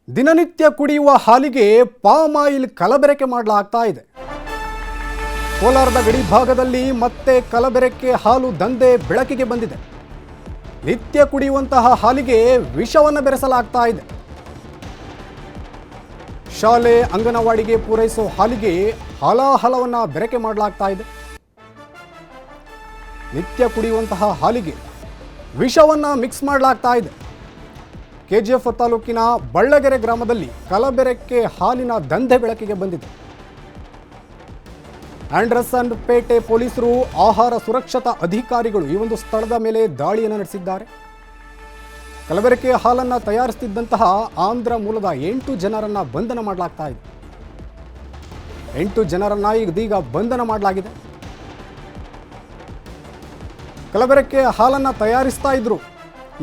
ದಿನನಿತ್ಯ ಕುಡಿಯುವ ಹಾಲಿಗೆ ಪಾಮ್ ಆಯಿಲ್ ಕಲಬೆರಕೆ ಮಾಡಲಾಗ್ತಾ ಇದೆ. ಕೋಲಾರದ ಗಡಿ ಭಾಗದಲ್ಲಿ ಮತ್ತೆ ಕಲಬೆರಕೆ ಹಾಲು ದಂಧೆ ಬೆಳಕಿಗೆ ಬಂದಿದೆ. ನಿತ್ಯ ಕುಡಿಯುವಂತಹ ಹಾಲಿಗೆ ವಿಷವನ್ನು ಬೆರೆಸಲಾಗ್ತಾ ಇದೆ. ಶಾಲೆ ಅಂಗನವಾಡಿಗೆ ಪೂರೈಸೋ ಹಾಲಿಗೆ ಹಾಲಾಹಲವನ್ನು ಬೆರಕೆ ಮಾಡಲಾಗ್ತಾ ಇದೆ. ನಿತ್ಯ ಕುಡಿಯುವಂತಹ ಹಾಲಿಗೆ ವಿಷವನ್ನು ಮಿಕ್ಸ್ ಮಾಡಲಾಗ್ತಾ ಇದೆ. ಕೆಜಿಎಫ್ ತಾಲೂಕಿನ ಬಳ್ಳಗೆರೆ ಗ್ರಾಮದಲ್ಲಿ ಕಲಬೆರಕೆ ಹಾಲಿನ ದಂಧೆ ಬೆಳಕಿಗೆ ಬಂದಿದೆ. ಆಂಡರ್ಸನ್ ಪೇಟೆ ಪೊಲೀಸರು ಆಹಾರ ಸುರಕ್ಷತಾ ಅಧಿಕಾರಿಗಳು ಈ ಒಂದು ಸ್ಥಳದ ಮೇಲೆ ದಾಳಿಯನ್ನು ನಡೆಸಿದ್ದಾರೆ. ಕಲಬೆರಕೆ ಹಾಲನ್ನು ತಯಾರಿಸುತ್ತಿದ್ದಂತಹ ಆಂಧ್ರ ಮೂಲದ 8 ಜನರನ್ನ ಬಂಧನ ಮಾಡಲಾಗ್ತಾ ಇದೆ. 8 ಜನರನ್ನ ಇದೀಗ ಬಂಧನ ಮಾಡಲಾಗಿದೆ. ಕಲಬೆರಕೆ ಹಾಲನ್ನು ತಯಾರಿಸ್ತಾ ಇದ್ರು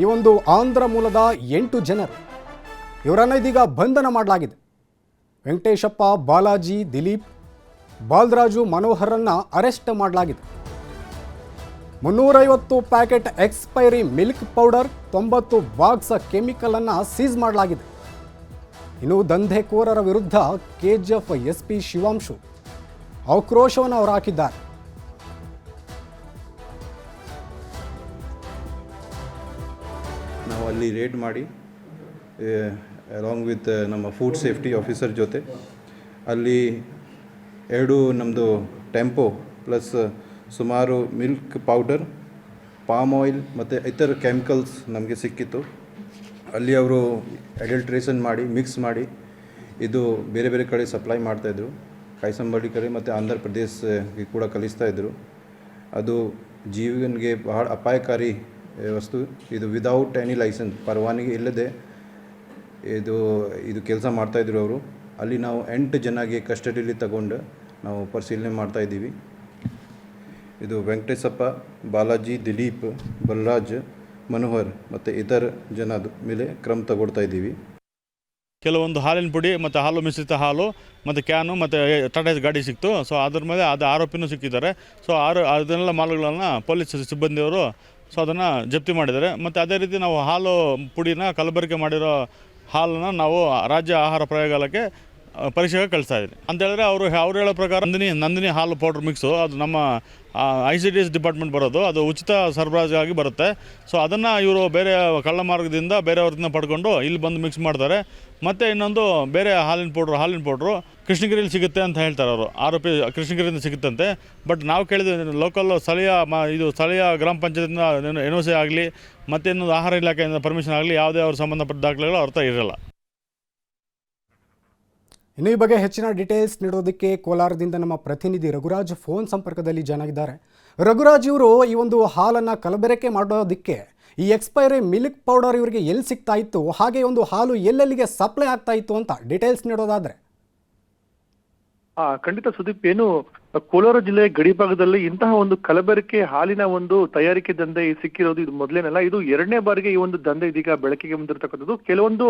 ಈ ಒಂದು ಆಂಧ್ರ ಮೂಲದ 8 ಜನರು. ಇವರನ್ನು ಇದೀಗ ಬಂಧನ ಮಾಡಲಾಗಿದೆ. ವೆಂಕಟೇಶಪ್ಪ, ಬಾಲಾಜಿ, ದಿಲೀಪ್, ಬಾಲರಾಜು, ಮನೋಹರನ್ನ ಅರೆಸ್ಟ್ ಮಾಡಲಾಗಿದೆ. 350 packet expiry milk powder, 90 box chemical ಅನ್ನು ಸೀಸ್ ಮಾಡಲಾಗಿದೆ. ಇನ್ನು ದಂಧೆಕೋರರ ವಿರುದ್ಧ ಕೆಜಿಎಫ್ ಎಸ್ಪಿ ಶಿವಾಂಶು ಆಕ್ರೋಶವನ್ನು ಹೊರಹಾಕಿದ್ದಾರೆ. ನಾವು ಅಲ್ಲಿ ರೇಡ್ ಮಾಡಿ ಅಲಾಂಗ್ ವಿತ್ ನಮ್ಮ ಫುಡ್ ಸೇಫ್ಟಿ ಆಫೀಸರ್ ಜೊತೆ ಅಲ್ಲಿ 2 ನಮ್ಮದು ಟೆಂಪೋ ಪ್ಲಸ್ ಸುಮಾರು ಮಿಲ್ಕ್ ಪೌಡರ್, ಪಾಮ್ ಆಯಿಲ್ ಮತ್ತು ಇತರ ಕೆಮಿಕಲ್ಸ್ ನಮಗೆ ಸಿಕ್ಕಿತ್ತು. ಅಲ್ಲಿ ಅವರು ಅಡಲ್ಟ್ರೇಷನ್ ಮಾಡಿ ಮಿಕ್ಸ್ ಮಾಡಿ ಇದು ಬೇರೆ ಬೇರೆ ಕಡೆ ಸಪ್ಲೈ ಮಾಡ್ತಾಯಿದ್ರು. ಕಾಯ್ಸಂಬಳ್ಳಿ ಕಡೆ ಮತ್ತು ಆಂಧ್ರ ಪ್ರದೇಶಕ್ಕೆ ಕೂಡ ಕಲಿಸ್ತಾಯಿದ್ರು. ಅದು ಜೀವನಿಗೆ ಬಹಳ ಅಪಾಯಕಾರಿ ವಸ್ತು. ಇದು ವಿದೌಟ್ ಎನಿ ಲೈಸೆನ್ಸ್, ಪರವಾನಗಿ ಇಲ್ಲದೆ ಇದು ಕೆಲಸ ಮಾಡ್ತಾಯಿದ್ರು ಅವರು. ಅಲ್ಲಿ ನಾವು 8 ಜನಗೆ ಕಸ್ಟಡಿಯಲ್ಲಿ ತಗೊಂಡು ನಾವು ಪರಿಶೀಲನೆ ಮಾಡ್ತಾಯಿದ್ದೀವಿ. ಇದು ವೆಂಕಟೇಶಪ್ಪ, ಬಾಲಾಜಿ, ದಿಲೀಪ್, ಬಲರಾಜ್, ಮನೋಹರ್ ಮತ್ತು ಇತರ ಜನದ ಮೇಲೆ ಕ್ರಮ ತಗೊಳ್ತಾ ಇದ್ದೀವಿ. ಕೆಲವೊಂದು ಹಾಲಿನ ಪುಡಿ ಮತ್ತು ಹಾಲು ಮಿಶ್ರಿತ ಹಾಲು ಮತ್ತು ಕ್ಯಾನು ಮತ್ತು ಟಾಟಾ ಗಾಡಿ ಸಿಕ್ತು. ಸೊ ಅದ್ರ ಮೇಲೆ ಅದು ಆರೋಪಿನೂ ಸಿಕ್ಕಿದ್ದಾರೆ. ಸೊ ಅದನ್ನೆಲ್ಲ ಮಾಲುಗಳನ್ನು ಪೊಲೀಸ್ ಸಿಬ್ಬಂದಿಯವರು ಅದನ್ನು ಜಪ್ತಿ ಮಾಡಿದ್ದಾರೆ. ಮತ್ತು ಅದೇ ರೀತಿ ನಾವು ಹಾಲು ಪುಡಿನ ಕಲಬೆರಕೆ ಮಾಡಿರೋ ಹಾಲನ್ನು ನಾವು ರಾಜ್ಯ ಆಹಾರ ಪ್ರಯೋಗಾಲಯಕ್ಕೆ ಪರೀಕ್ಷೆಗೆ ಕಳಿಸ್ತಾ ಇದ್ದೀವಿ. ಅಂತೇಳಿದ್ರೆ ಅವರು ಹೇಳೋ ಪ್ರಕಾರ ನಂದಿನಿ ಹಾಲು ಪೌಡ್ರ್ ಮಿಕ್ಸು ಅದು ನಮ್ಮ ICDS ಡಿಪಾರ್ಟ್ಮೆಂಟ್ ಬರೋದು, ಅದು ಉಚಿತ ಸರಬರಾಜಾಗಿ ಬರುತ್ತೆ. ಸೊ ಅದನ್ನು ಇವರು ಬೇರೆ ಕಳ್ಳ ಮಾರ್ಗದಿಂದ ಬೇರೆಯವ್ರನ್ನ ಪಡ್ಕೊಂಡು ಇಲ್ಲಿ ಬಂದು ಮಿಕ್ಸ್ ಮಾಡ್ತಾರೆ. ಮತ್ತು ಇನ್ನೊಂದು ಬೇರೆ ಹಾಲಿನ ಪೌಡ್ರು ಕೃಷ್ಣಗಿರಿಯಲ್ಲಿ ಸಿಗುತ್ತೆ ಅಂತ ಹೇಳ್ತಾರೆ ಅವರು. ಆರೋಪಿ ಕೃಷ್ಣಗಿರಿಯಿಂದ ಸಿಗುತ್ತಂತೆ. ಬಟ್ ನಾವು ಕೇಳಿದ್ವಿ ಲೋಕಲ್ ಸ್ಥಳೀಯ ಗ್ರಾಮ ಪಂಚಾಯತಿಂದ NOC ಆಗಲಿ ಮತ್ತು ಇನ್ನೊಂದು ಆಹಾರ ಇಲಾಖೆಯಿಂದ ಪರ್ಮಿಷನ್ ಆಗಲಿ ಯಾವುದೇ ಅವ್ರ ಸಂಬಂಧಪಟ್ಟ ದಾಖಲೆಗಳು ಅವ್ರ ಹತ್ರ ಇರಲ್ಲ. ಇನ್ನು ಈ ಬಗ್ಗೆ ಹೆಚ್ಚಿನ ಡೀಟೇಲ್ಸ್ ನೀಡೋದಕ್ಕೆ ಕೋಲಾರದಿಂದ ನಮ್ಮ ಪ್ರತಿನಿಧಿ ರಘುರಾಜ್ ಫೋನ್ ಸಂಪರ್ಕದಲ್ಲಿ ಜಾಯ್ನ್ ಆಗಿದ್ದಾರೆ. ರಘುರಾಜ್, ಇವರು ಈ ಒಂದು ಹಾಲನ್ನು ಕಲಬೆರಕೆ ಮಾಡೋದಕ್ಕೆ ಈ ಎಕ್ಸ್ಪೈರಿ ಮಿಲ್ಕ್ ಪೌಡರ್ ಇವರಿಗೆ ಎಲ್ಲಿ ಸಿಗ್ತಾ ಇತ್ತು, ಹಾಗೆ ಒಂದು ಹಾಲು ಎಲ್ಲೆಲ್ಲಿಗೆ ಸಪ್ಲೈ ಆಗ್ತಾ ಇತ್ತು ಅಂತ ಡೀಟೇಲ್ಸ್ ನೀಡೋದಾದ್ರೆ? ಖಂಡಿತ ಸುದೀಪ್, ಏನು ಕೋಲಾರ ಜಿಲ್ಲೆಯ ಗಡಿ ಭಾಗದಲ್ಲಿ ಇಂತಹ ಒಂದು ಕಲಬೆರಕೆ ಹಾಲಿನ ಒಂದು ತಯಾರಿಕೆ ದಂಧೆ ಸಿಕ್ಕಿರೋದು ಇದು ಮೊದಲೇನಲ್ಲ. ಇದು 2ನೇ ಬಾರಿಗೆ ಈ ಒಂದು ದಂಧೆ ಇದೀಗ ಬೆಳಕಿಗೆ ಬಂದಿರತಕ್ಕಂಥದ್ದು. ಕೆಲವೊಂದು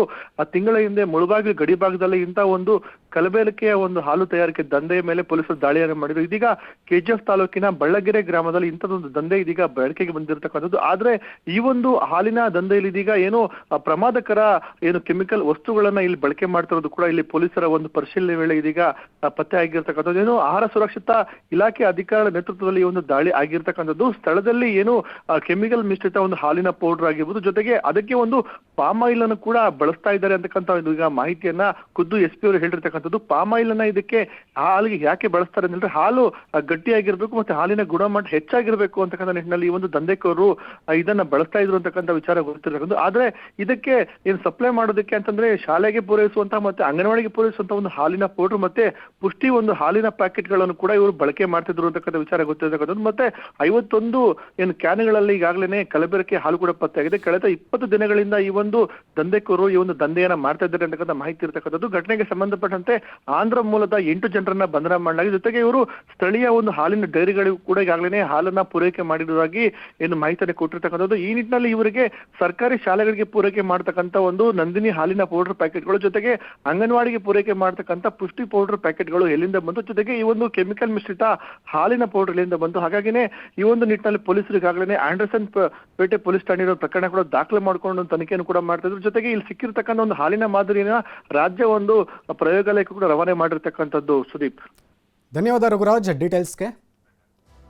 ತಿಂಗಳ ಹಿಂದೆ ಮುಳಬಾಗಿಲು ಗಡಿ ಭಾಗದಲ್ಲಿ ಇಂತಹ ಒಂದು ಕಲಬೆರಕೆಯ ಒಂದು ಹಾಲು ತಯಾರಿಕೆ ದಂಧೆಯ ಮೇಲೆ ಪೊಲೀಸರು ದಾಳಿಯನ್ನು ಮಾಡಿದ್ರು. ಇದೀಗ KGF ತಾಲೂಕಿನ ಬಳ್ಳಗೆರೆ ಗ್ರಾಮದಲ್ಲಿ ಇಂಥದ್ದೊಂದು ದಂಧೆ ಇದೀಗ ಬೆಳಕಿಗೆ ಬಂದಿರತಕ್ಕಂಥದ್ದು. ಆದ್ರೆ ಈ ಒಂದು ಹಾಲಿನ ದಂಧೆಯಲ್ಲಿ ಇದೀಗ ಏನು ಪ್ರಮಾದಕರ ಕೆಮಿಕಲ್ ವಸ್ತುಗಳನ್ನ ಇಲ್ಲಿ ಬಳಕೆ ಮಾಡ್ತಿರೋದು ಕೂಡ ಇಲ್ಲಿ ಪೊಲೀಸರ ಒಂದು ಪರಿಶೀಲನೆ ವೇಳೆ ಇದೀಗ ಪತ್ತೆ ಆಗಿರ್ತಕ್ಕಂಥದ್ದು. ಏನು ಆಹಾರ ಸುರಕ್ಷತಾ ಇಲಾಖೆ ಅಧಿಕಾರಿಗಳ ನೇತೃತ್ವದಲ್ಲಿ ಒಂದು ದಾಳಿ ಆಗಿರ್ತಕ್ಕಂಥದ್ದು. ಸ್ಥಳದಲ್ಲಿ ಏನು ಕೆಮಿಕಲ್ ಮಿಶ್ರಿತ ಒಂದು ಹಾಲಿನ ಪೌಡರ್ ಆಗಿರ್ಬೋದು, ಜೊತೆಗೆ ಅದಕ್ಕೆ ಒಂದು ಪಾಮ್ ಆಯಿಲ್ ಅನ್ನು ಕೂಡ ಬಳಸ್ತಾ ಇದ್ದಾರೆ ಅಂತಕ್ಕಂಥ ಈಗ ಮಾಹಿತಿಯನ್ನ ಖುದ್ದು SP ಅವರು ಹೇಳಿರ್ತಕ್ಕಂಥದ್ದು. ಪಾಮ್ ಆಯಿಲ್ ಅನ್ನ ಇದಕ್ಕೆ ಹಾಲಿಗೆ ಯಾಕೆ ಬಳಸ್ತಾರೆ ಅಂದ್ರೆ ಹಾಲು ಗಟ್ಟಿಯಾಗಿರ್ಬೇಕು ಮತ್ತೆ ಹಾಲಿನ ಗುಣಮಟ್ಟ ಹೆಚ್ಚಾಗಿರ್ಬೇಕು ಅಂತಕ್ಕಂಥ ನಿಟ್ಟಿನಲ್ಲಿ ಈ ಒಂದು ದಂಧೆಕೋರರು ಇದನ್ನ ಬಳಸ್ತಾ ಇದ್ರು ಅಂತಕ್ಕಂಥ ವಿಚಾರ ಗೊತ್ತಿರ್ತಕ್ಕಂಥದ್ದು. ಆದ್ರೆ ಇದಕ್ಕೆ ಏನು ಸಪ್ಲೈ ಮಾಡೋದಕ್ಕೆ ಅಂತಂದ್ರೆ ಶಾಲೆಗೆ ಪೂರೈಸುವಂತಹ ಮತ್ತೆ ಅಂಗನವಾಡಿಗೆ ಪೂರೈಸುವಂತಹ ಒಂದು ಹಾಲಿನ ಪೌಡರ್ ಮತ್ತೆ ಪುಷ್ಟಿ ಒಂದು ಹಾಲಿನ ಪ್ಯಾಕೆಟ್ಗಳನ್ನು ಕೂಡ ಇವರು ಬಳಕೆ ಮಾಡ್ತಿದ್ರು ಅಂತಕ್ಕಂಥ ವಿಚಾರ ಗೊತ್ತಿರತಕ್ಕಂಥದ್ದು. ಮತ್ತೆ 51 ಕ್ಯಾನ್ಗಳಲ್ಲಿ ಈಗಾಗಲೇ ಕಲಬೆರಕೆ ಹಾಲು ಕೂಡ ಪತ್ತೆಯಾಗಿದೆ. ಕಳೆದ 20 ದಿನಗಳಿಂದ ಈ ಒಂದು ದಂಧೆಕೋರರು ಈ ಒಂದು ದಂಧೆಯನ್ನ ಮಾಡ್ತಾ ಇದ್ದಾರೆ ಅಂತಕ್ಕಂಥ ಮಾಹಿತಿ ಇರತಕ್ಕಂಥದ್ದು. ಘಟನೆಗೆ ಸಂಬಂಧಪಟ್ಟಂತೆ ಆಂಧ್ರ ಮೂಲದ 8 ಜನರನ್ನ ಬಂಧನ ಮಾಡಲಾಗಿದೆ. ಜೊತೆಗೆ ಇವರು ಸ್ಥಳೀಯ ಒಂದು ಹಾಲಿನ ಡೈರಿಗಳಿಗೂ ಕೂಡ ಈಗಾಗಲೇ ಹಾಲನ್ನ ಪೂರೈಕೆ ಮಾಡಿರುವುದಾಗಿ ಮಾಹಿತಿಯನ್ನು ಕೊಟ್ಟಿರ್ತಕ್ಕಂಥದ್ದು. ಈ ನಿಟ್ಟಿನಲ್ಲಿ ಇವರಿಗೆ ಸರ್ಕಾರಿ ಶಾಲೆಗಳಿಗೆ ಪೂರೈಕೆ ಮಾಡತಕ್ಕಂಥ ಒಂದು ನಂದಿನಿ ಹಾಲಿನ ಪೌಡರ್ ಪ್ಯಾಕೆಟ್ಗಳು, ಜೊತೆಗೆ ಅಂಗನವಾಡಿಗೆ ಪೂರೈಕೆ ಮಾಡತಕ್ಕಂಥ ಪುಷ್ಟಿ ಪೌಡರ್ ಪ್ಯಾಕೆಟ್ಗಳು ಎಲ್ಲಿಂದ ಬಂತು, ಜೊತೆಗೆ ಈ ಒಂದು ಕೆಮಿಕಲ್ ಮಿಶ್ರಿತ ಹಾಲಿನ ಪೌಡರ್ ಇಲ್ಲಿಂದ ಬಂತು. ಹಾಗಾಗಿನೇ ಈ ಒಂದು ನಿಟ್ಟಿನಲ್ಲಿ ಪೊಲೀಸರು ಈಗಾಗಲೇ ಆಂಡರ್ಸನ್ ಪೇಟೆ ಪೊಲೀಸ್ ಠಾಣೆ ಪ್ರಕರಣ ಕೂಡ ದಾಖಲೆ ಮಾಡಿಕೊಂಡು ತನಿಖೆಯನ್ನು ಕೂಡ ಮಾಡ್ತಾ ಇದ್ರು. ಜೊತೆಗೆ ಇಲ್ಲಿ ಸಿಕ್ಕಿರ್ತಕ್ಕಂಥ ಒಂದು ಹಾಲಿನ ಮಾದರಿನ ರಾಜ್ಯ ಒಂದು ಪ್ರಯೋಗಾಲಯಕ್ಕೆ ಕೂಡ ರವಾನೆ ಮಾಡಿರ್ತಕ್ಕಂಥದ್ದು. ಸುದೀಪ್, ಧನ್ಯವಾದ ರಘುರಾಜ್ ಡೀಟೇಲ್ಸ್ಗೆ.